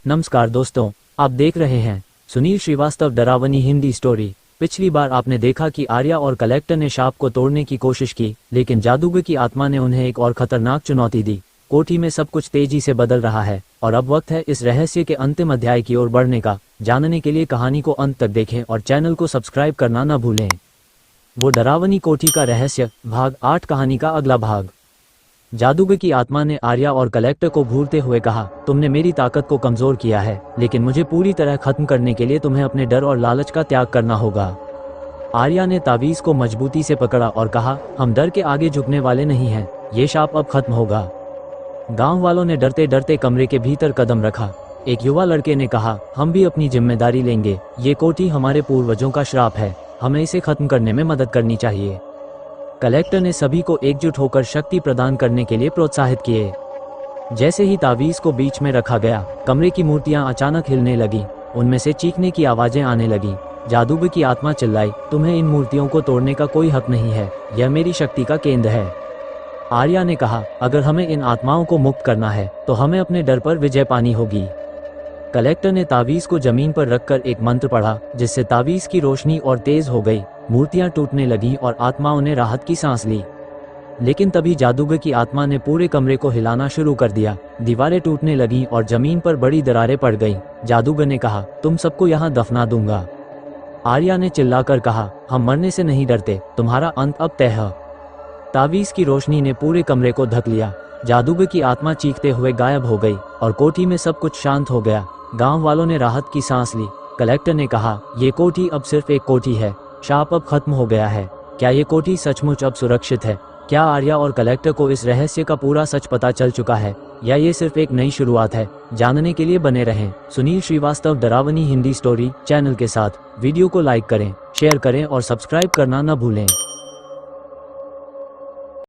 नमस्कार दोस्तों, आप देख रहे हैं सुनील श्रीवास्तव डरावनी हिंदी स्टोरी। पिछली बार आपने देखा कि आर्या और कलेक्टर ने सांप को तोड़ने की कोशिश की, लेकिन जादूगर की आत्मा ने उन्हें एक और खतरनाक चुनौती दी। कोठी में सब कुछ तेजी से बदल रहा है और अब वक्त है इस रहस्य के अंतिम अध्याय की ओर बढ़ने का। जानने के लिए कहानी को अंत तक देखें और चैनल को सब्सक्राइब करना न भूलें। वो डरावनी कोठी का रहस्य, भाग 8। कहानी का अगला भाग। जादूगर की आत्मा ने आर्या और कलेक्टर को घूरते हुए कहा, तुमने मेरी ताकत को कमजोर किया है, लेकिन मुझे पूरी तरह खत्म करने के लिए तुम्हें अपने डर और लालच का त्याग करना होगा। आर्या ने तावीज को मजबूती से पकड़ा और कहा, हम डर के आगे झुकने वाले नहीं हैं, ये शाप अब खत्म होगा। गांव वालों ने डरते डरते कमरे के भीतर कदम रखा। एक युवा लड़के ने कहा, हम भी अपनी जिम्मेदारी लेंगे, ये कोठी हमारे पूर्वजों का श्राप है, हमें इसे खत्म करने में मदद करनी चाहिए। कलेक्टर ने सभी को एकजुट होकर शक्ति प्रदान करने के लिए प्रोत्साहित किए। जैसे ही तावीज को बीच में रखा गया, कमरे की मूर्तियां अचानक हिलने लगी, उनमें से चीखने की आवाजें आने लगी। जादूगर की आत्मा चिल्लाई, तुम्हें इन मूर्तियों को तोड़ने का कोई हक नहीं है, यह मेरी शक्ति का केंद्र है। आर्या ने कहा, अगर हमें इन आत्माओं को मुक्त करना है तो हमें अपने डर पर विजय पानी होगी। कलेक्टर ने तावीज को जमीन पर रखकर एक मंत्र पढ़ा, जिससे तावीज की रोशनी और तेज हो गई। मूर्तियां टूटने लगीं और आत्माओं ने राहत की सांस ली। लेकिन तभी जादूगर की आत्मा ने पूरे कमरे को हिलाना शुरू कर दिया। दीवारें टूटने लगीं और जमीन पर बड़ी दरारें पड़ गईं। जादूगर ने कहा, तुम सबको यहाँ दफना दूंगा। आर्या ने चिल्लाकर कहा, हम मरने से नहीं डरते, तुम्हारा अंत अब तय है। तावीज की रोशनी ने पूरे कमरे को ढक लिया। जादूगर की आत्मा चीखते हुए गायब हो गई और कोठी में सब कुछ शांत हो गया। गांव वालों ने राहत की सांस ली। कलेक्टर ने कहा, ये कोठी अब सिर्फ एक कोठी है, शाप अब खत्म हो गया है। क्या ये कोठी सचमुच अब सुरक्षित है? क्या आर्या और कलेक्टर को इस रहस्य का पूरा सच पता चल चुका है, या ये सिर्फ एक नई शुरुआत है? जानने के लिए बने रहें सुनील श्रीवास्तव डरावनी हिंदी स्टोरी चैनल के साथ। वीडियो को लाइक करें, शेयर करें और सब्सक्राइब करना न भूलें।